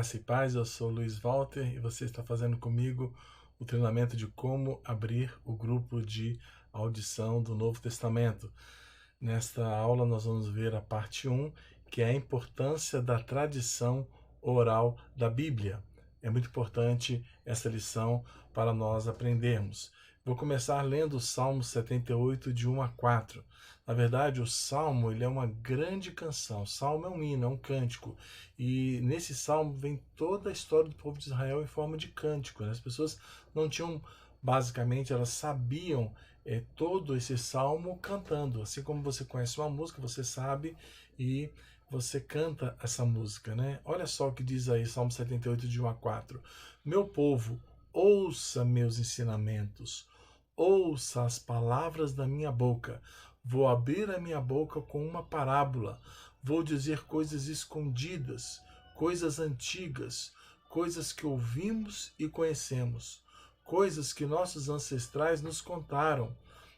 Graça e paz, eu sou o Luiz Walter e você está fazendo comigo o treinamento de como abrir o grupo de audição do Novo Testamento. Nesta aula nós vamos ver a parte 1, que é a importância da tradição oral da Bíblia. É muito importante essa lição para nós aprendermos. Vou começar lendo o Salmo 78, de 1 a 4. Na verdade, o Salmo ele é uma grande canção. O Salmo é um hino, é um cântico. E nesse Salmo vem toda a história do povo de Israel em forma de cântico. As pessoas não tinham, basicamente, elas sabiam todo esse Salmo cantando. Assim como você conhece uma música, você sabe e você canta essa música, né? Olha só o que diz aí, Salmo 78, de 1 a 4. Meu povo, ouça meus ensinamentos, ouça as palavras da minha boca. Vou abrir a minha boca com uma parábola. Vou dizer coisas escondidas, coisas antigas, coisas que ouvimos e conhecemos, coisas que nossos ancestrais nos contaram.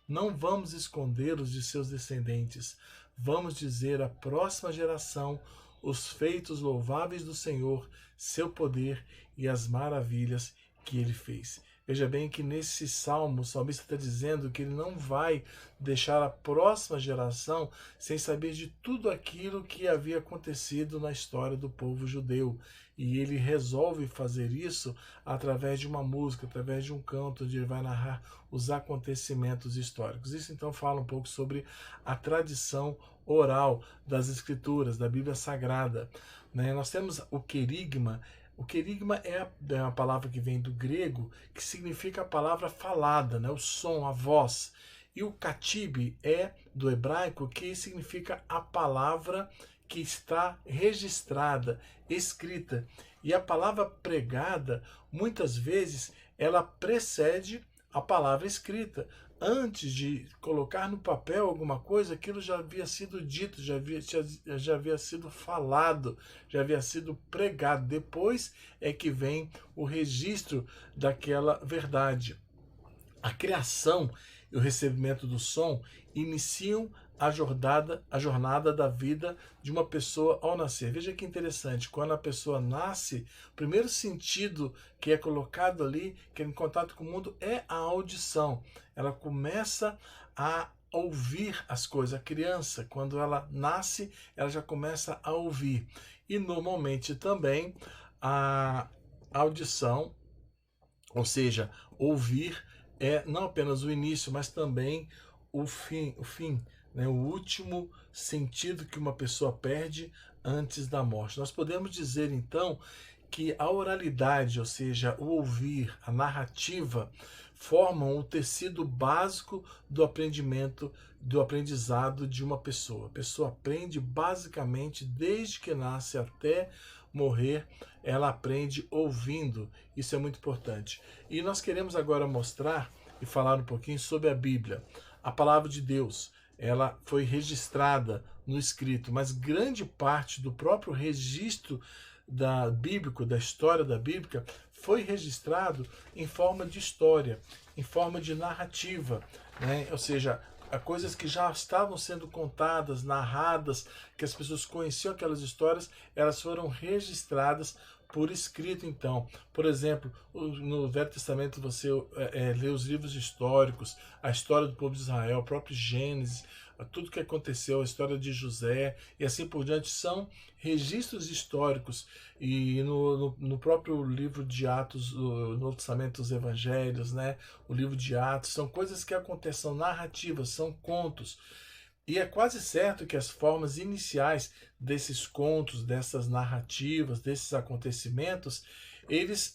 Não vamos escondê-los de seus descendentes. Vamos dizer à próxima geração os feitos louváveis do Senhor, seu poder e as maravilhas que ele fez. Veja bem que nesse salmo o salmista está dizendo que ele não vai deixar a próxima geração sem saber de tudo aquilo que havia acontecido na história do povo judeu. E ele resolve fazer isso através de uma música, através de um canto, onde ele vai narrar os acontecimentos históricos. Isso então fala um pouco sobre a tradição oral das Escrituras, da Bíblia Sagrada. Nós temos o querigma. O querigma é uma palavra que vem do grego, que significa a palavra falada, o som, a voz. E o katibe é do hebraico, que significa a palavra que está registrada, escrita. E a palavra pregada, muitas vezes, ela precede a palavra escrita. Antes de colocar no papel alguma coisa, aquilo já havia sido dito, já havia sido falado, já havia sido pregado. Depois é que vem o registro daquela verdade. A criação e o recebimento do som iniciam a jornada da vida de uma pessoa ao nascer. Veja que interessante, quando a pessoa nasce, o primeiro sentido que é colocado ali, que é em contato com o mundo, é a audição. Ela começa a ouvir as coisas. A criança, quando ela nasce, ela já começa a ouvir. E normalmente também a audição, ou seja, ouvir, é não apenas o início, mas também o fim, o último sentido que uma pessoa perde antes da morte. Nós podemos dizer então que a oralidade, ou seja, o ouvir, a narrativa, formam o tecido básico do aprendizado de uma pessoa. A pessoa aprende basicamente desde que nasce até morrer, ela aprende ouvindo. Isso é muito importante. E nós queremos agora mostrar e falar um pouquinho sobre a Bíblia. A palavra de Deus, ela foi registrada no escrito, mas grande parte do próprio registro bíblico, da história da Bíblia, foi registrado em forma de história, em forma de narrativa, Ou seja, coisas que já estavam sendo contadas, narradas, que as pessoas conheciam aquelas histórias, elas foram registradas por escrito. Então, por exemplo, no Velho Testamento você lê os livros históricos, a história do povo de Israel, o próprio Gênesis, tudo que aconteceu, a história de José e assim por diante, são registros históricos. E no próprio livro de Atos, no Novo Testamento, os Evangelhos, o livro de Atos, são coisas que acontecem, são narrativas, são contos. E é quase certo que as formas iniciais desses contos, dessas narrativas, desses acontecimentos, eles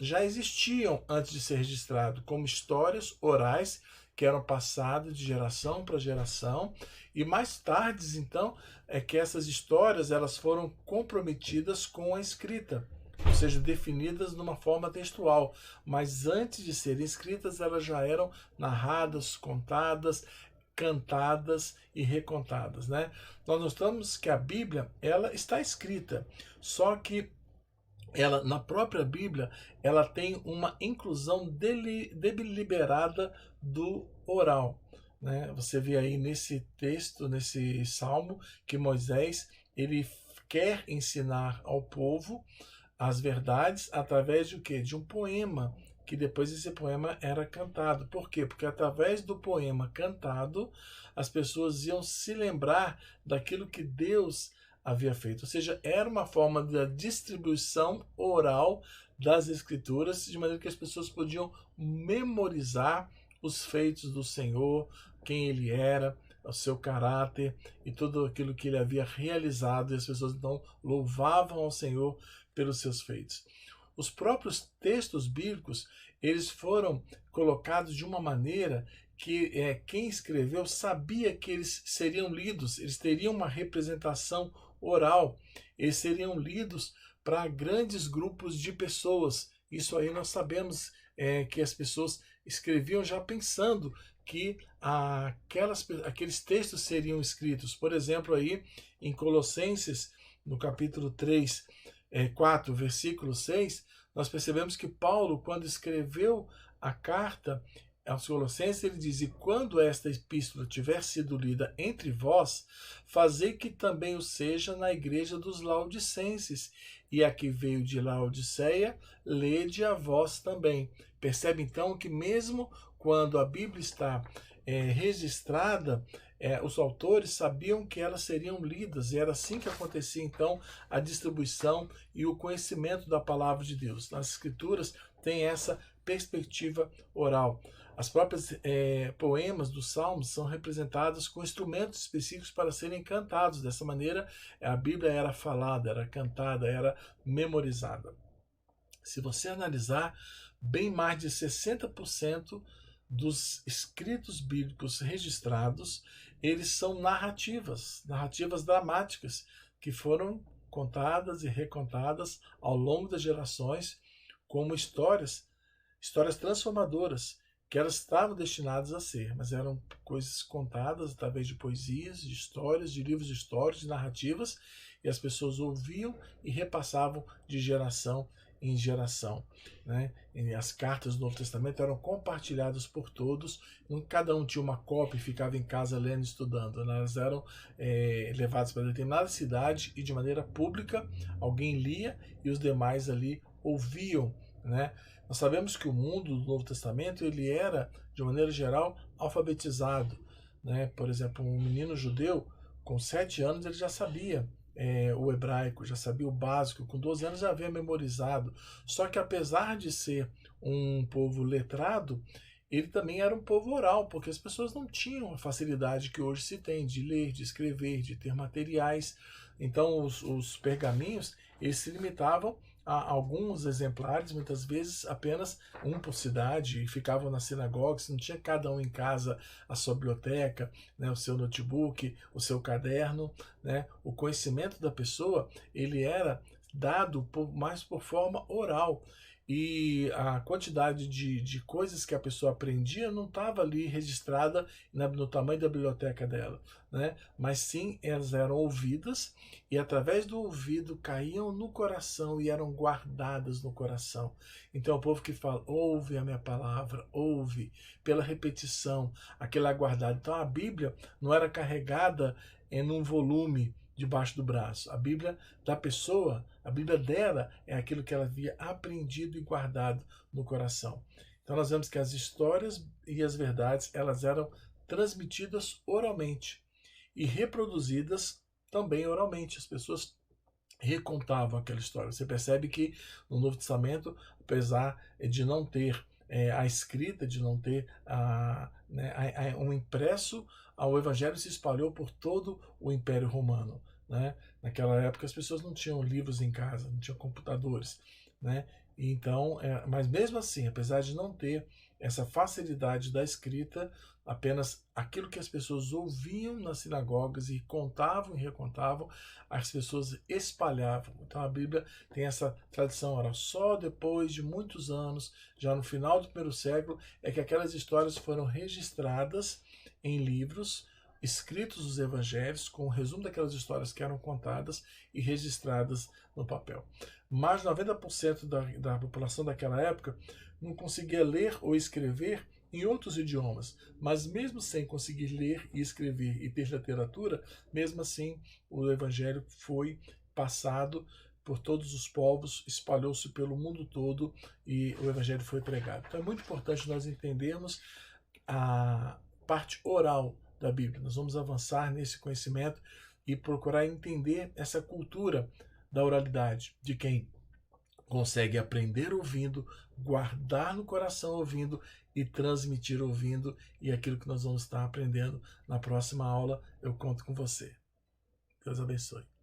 já existiam antes de ser registrado, como histórias orais que eram passadas de geração para geração, e mais tarde, então, é que essas histórias elas foram comprometidas com a escrita, ou seja, definidas numa forma textual, mas antes de serem escritas, elas já eram narradas, contadas, cantadas e recontadas, Nós notamos que a Bíblia, ela está escrita, só que ela, na própria Bíblia, ela tem uma inclusão deliberada do oral, Você vê aí nesse texto, nesse salmo, que Moisés ele quer ensinar ao povo as verdades através de o quê? De um poema, que depois esse poema era cantado. Por quê? Porque através do poema cantado, as pessoas iam se lembrar daquilo que Deus havia feito. Ou seja, era uma forma da distribuição oral das Escrituras, de maneira que as pessoas podiam memorizar os feitos do Senhor, quem ele era, o seu caráter e tudo aquilo que ele havia realizado, e as pessoas então louvavam ao Senhor pelos seus feitos. Os próprios textos bíblicos, eles foram colocados de uma maneira que quem escreveu sabia que eles seriam lidos, eles teriam uma representação oral, eles seriam lidos para grandes grupos de pessoas. Isso aí nós sabemos que as pessoas escreviam já pensando que aqueles textos seriam escritos. Por exemplo, aí em Colossenses, no capítulo 3, 4, versículo 6, nós percebemos que Paulo, quando escreveu a carta aos Colossenses, ele diz: e quando esta epístola tiver sido lida entre vós, fazei que também o seja na igreja dos Laodicenses, e a que veio de Laodiceia, lede a vós também. Percebe então que mesmo quando a Bíblia está registrada, os autores sabiam que elas seriam lidas, e era assim que acontecia então a distribuição e o conhecimento da palavra de Deus. Nas Escrituras tem essa perspectiva oral. As próprias poemas dos Salmos são representados com instrumentos específicos para serem cantados. Dessa maneira, a Bíblia era falada, era cantada, era memorizada. Se você analisar, bem mais de 60% dos escritos bíblicos registrados, eles são narrativas dramáticas, que foram contadas e recontadas ao longo das gerações como histórias transformadoras, que elas estavam destinadas a ser, mas eram coisas contadas através de poesias, de histórias, de livros históricos, de narrativas, e as pessoas ouviam e repassavam de geração em geração, né? E as cartas do Novo Testamento eram compartilhadas por todos, cada um tinha uma cópia e ficava em casa lendo e estudando, né? Elas eram levadas para determinada cidade e de maneira pública alguém lia e os demais ali ouviam, né? Nós sabemos que o mundo do Novo Testamento ele era, de maneira geral, alfabetizado, né? Por exemplo, um menino judeu com 7 anos ele já sabia o hebraico, já sabia o básico, com 12 anos já havia memorizado. Só que apesar de ser um povo letrado, ele também era um povo oral, porque as pessoas não tinham a facilidade que hoje se tem de ler, de escrever, de ter materiais. Então os pergaminhos eles se limitavam a alguns exemplares, muitas vezes apenas um por cidade, e ficavam nas sinagogas, não tinha cada um em casa a sua biblioteca, né, o seu notebook, o seu caderno, né? O conhecimento da pessoa ele era dado mais por forma oral, e a quantidade de coisas que a pessoa aprendia não estava ali registrada no tamanho da biblioteca dela, né? Mas sim, elas eram ouvidas e através do ouvido caíam no coração e eram guardadas no coração. Então o povo que fala, ouve a minha palavra, ouve, pela repetição, aquele aguardado. Então a Bíblia não era carregada em um volume debaixo do braço. A Bíblia da pessoa, a Bíblia dela é aquilo que ela havia aprendido e guardado no coração. Então nós vemos que as histórias e as verdades elas eram transmitidas oralmente e reproduzidas também oralmente. As pessoas recontavam aquela história. Você percebe que no Novo Testamento, apesar de não ter a escrita, de não ter um impresso, o Evangelho se espalhou por todo o Império Romano, né? Naquela época as pessoas não tinham livros em casa, não tinham computadores, né? Então, mas mesmo assim, apesar de não ter essa facilidade da escrita, apenas aquilo que as pessoas ouviam nas sinagogas e contavam e recontavam, as pessoas espalhavam. Então a Bíblia tem essa tradição oral. Só depois de muitos anos, já no final do primeiro século, é que aquelas histórias foram registradas em livros, escritos os evangelhos, com o resumo daquelas histórias que eram contadas e registradas no papel. Mais de 90% da população daquela época não conseguia ler ou escrever em outros idiomas, mas mesmo sem conseguir ler e escrever e ter literatura, mesmo assim o evangelho foi passado por todos os povos, espalhou-se pelo mundo todo e o evangelho foi pregado. Então é muito importante nós entendermos a parte oral da Bíblia. Nós vamos avançar nesse conhecimento e procurar entender essa cultura da oralidade, de quem consegue aprender ouvindo, guardar no coração ouvindo e transmitir ouvindo, e aquilo que nós vamos estar aprendendo na próxima aula, eu conto com você. Deus abençoe.